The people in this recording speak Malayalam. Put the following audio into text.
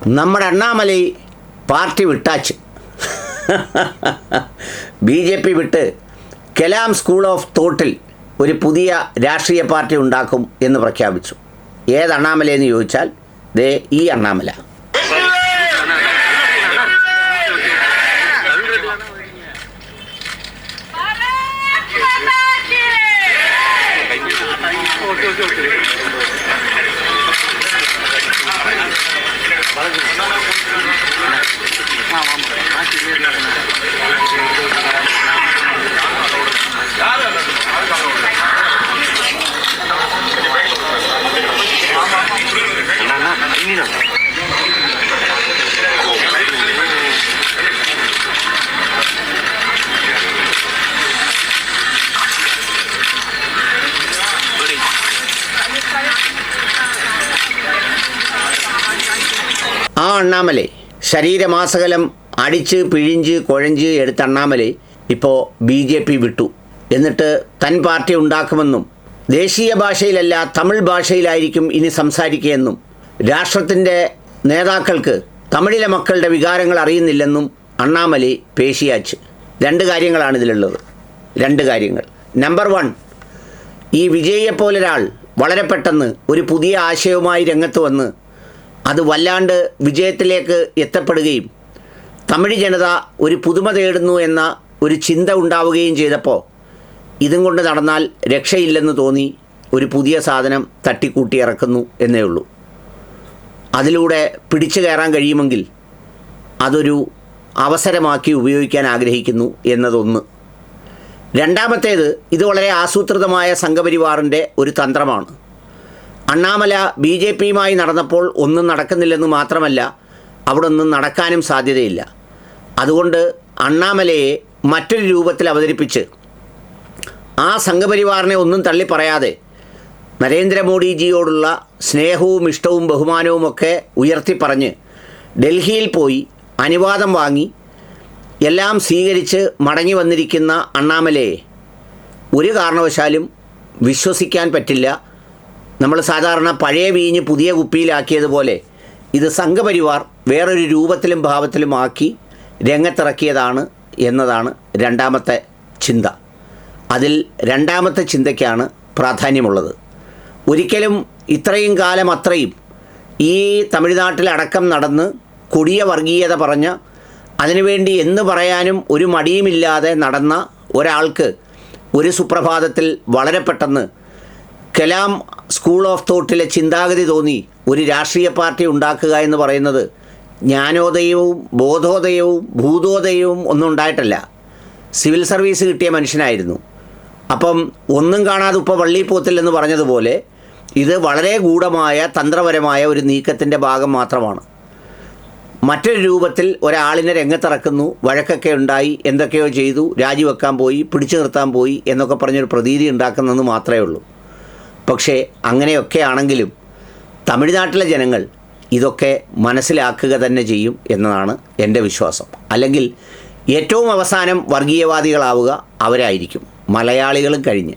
നമ്മുടെ അണ്ണാമലൈ പാർട്ടി വിട്ടാച്ച് BJP വിട്ട് കലാം സ്കൂൾ ഓഫ് തോട്ടിൽ ഒരു പുതിയ രാഷ്ട്രീയ പാർട്ടി ഉണ്ടാക്കും എന്ന് പ്രഖ്യാപിച്ചു. ഏത് അണ്ണാമലയെന്ന് ചോദിച്ചാൽ ദേ ഈ അണ്ണാമല. ആ അണ്ണാമലൈ ശരീരമാസകലം അടിച്ച് പിഴിഞ്ച് കുഴഞ്ച് എടുത്ത അണ്ണാമലൈ ഇപ്പോൾ BJP വിട്ടു. എന്നിട്ട് തൻ പാർട്ടി ഉണ്ടാക്കുമെന്നും ദേശീയ ഭാഷയിലല്ല തമിഴ് ഭാഷയിലായിരിക്കും ഇനി സംസാരിക്കുകയെന്നും രാഷ്ട്രത്തിൻ്റെ നേതാക്കൾക്ക് തമിഴിലെ മക്കളുടെ വികാരങ്ങൾ അറിയുന്നില്ലെന്നും അണ്ണാമലൈ പേശിയാച്ച്. രണ്ട് കാര്യങ്ങളാണ് ഇതിലുള്ളത്. രണ്ട് കാര്യങ്ങൾ. നമ്പർ 1, ഈ വിജയിയെപ്പോലൊരാൾ വളരെ പെട്ടെന്ന് ഒരു പുതിയ ആശയവുമായി രംഗത്ത് വന്ന് അത് വല്ലാണ്ട് വിജയത്തിലേക്ക് എത്തപ്പെടുകയും തമിഴ് ജനത ഒരു പുതുമ തേടുന്നു എന്ന ഒരു ചിന്ത ഉണ്ടാവുകയും ചെയ്തപ്പോൾ ഇതും കൊണ്ട് നടന്നാൽ രക്ഷയില്ലെന്ന് തോന്നി ഒരു പുതിയ സാധനം തട്ടിക്കൂട്ടി ഇറക്കുന്നു എന്നേ ഉള്ളൂ. അതിലൂടെ പിടിച്ചു കയറാൻ കഴിയുമെങ്കിൽ അതൊരു അവസരമാക്കി ഉപയോഗിക്കാൻ ആഗ്രഹിക്കുന്നു എന്നതൊന്ന്. രണ്ടാമത്തേത്, ഇത് വളരെ ആസൂത്രിതമായ സംഘപരിവാറിൻ്റെ ഒരു തന്ത്രമാണ്. അണ്ണാമല BJPയുമായി നടന്നപ്പോൾ ഒന്നും നടക്കുന്നില്ലെന്ന് മാത്രമല്ല, അവിടെ ഒന്നും നടക്കാനും സാധ്യതയില്ല. അതുകൊണ്ട് അണ്ണാമലയെ മറ്റൊരു രൂപത്തിൽ അവതരിപ്പിച്ച് ആ സംഘപരിവാറിനെ ഒന്നും തള്ളി പറയാതെ നരേന്ദ്രമോദിജിയോടുള്ള സ്നേഹവും ഇഷ്ടവും ബഹുമാനവുമൊക്കെ ഉയർത്തിപ്പറഞ്ഞ് ഡൽഹിയിൽ പോയി അനുവാദം വാങ്ങി എല്ലാം സ്വീകരിച്ച് മടങ്ങി വന്നിരിക്കുന്ന അണ്ണാമലയെ ഒരു കാരണവശാലും വിശ്വസിക്കാൻ പറ്റില്ല. നമ്മൾ സാധാരണ പഴയ വീഞ്ഞ് പുതിയ കുപ്പിയിലാക്കിയതുപോലെ ഇത് സംഘപരിവാർ വേറൊരു രൂപത്തിലും ഭാവത്തിലും ആക്കി രംഗത്തിറക്കിയതാണ് എന്നതാണ് രണ്ടാമത്തെ ചിന്ത. അതിൽ രണ്ടാമത്തെ ചിന്തയ്ക്കാണ് പ്രാധാന്യമുള്ളത്. ഒരിക്കലും ഇത്രയും കാലം അത്രയും ഈ തമിഴ്നാട്ടിലടക്കം നടന്ന് കൊടിയ വർഗീയത പറഞ്ഞ അതിനുവേണ്ടി എന്ന് പറയാനും ഒരു മടിയുമില്ലാതെ നടന്ന ഒരാൾക്ക് ഒരു സുപ്രഭാതത്തിൽ വളരെ പെട്ടെന്ന് കലാം സ്കൂൾ ഓഫ് തോട്ടിലെ ചിന്താഗതി തോന്നി ഒരു രാഷ്ട്രീയ പാർട്ടി ഉണ്ടാക്കുക എന്ന് പറയുന്നത് ജ്ഞാനോദയവും ബോധോദയവും ഭൂതോദയവും ഒന്നും ഉണ്ടായിട്ടല്ല. സിവിൽ സർവീസ് കിട്ടിയ മനുഷ്യനായിരുന്നു. അപ്പം ഒന്നും കാണാതെ ഉപ്പ വള്ളി പോത്തില്ലെന്ന് പറഞ്ഞതുപോലെ ഇത് വളരെ ഗൂഢമായ തന്ത്രപരമായ ഒരു നീക്കത്തിൻ്റെ ഭാഗം മാത്രമാണ്. മറ്റൊരു രൂപത്തിൽ ഒരാളിനെ രംഗത്തിറക്കുന്നു, വഴക്കൊക്കെ ഉണ്ടായി, എന്തൊക്കെയോ ചെയ്തു, രാജിവെക്കാൻ പോയി, പിടിച്ചു നിർത്താൻ പോയി എന്നൊക്കെ പറഞ്ഞൊരു പ്രതീതി ഉണ്ടാക്കുന്നതെന്ന് മാത്രമേ ഉള്ളൂ. പക്ഷേ അങ്ങനെയൊക്കെ ആണെങ്കിലും തമിഴ്നാട്ടിലെ ജനങ്ങൾ ഇതൊക്കെ മനസ്സിലാക്കുക തന്നെ ചെയ്യും എന്നതാണ് എൻ്റെ വിശ്വാസം. അല്ലെങ്കിൽ ഏറ്റവും അവസാനം വർഗീയവാദികളാവുക അവരായിരിക്കും, മലയാളികളും കഴിഞ്ഞ്.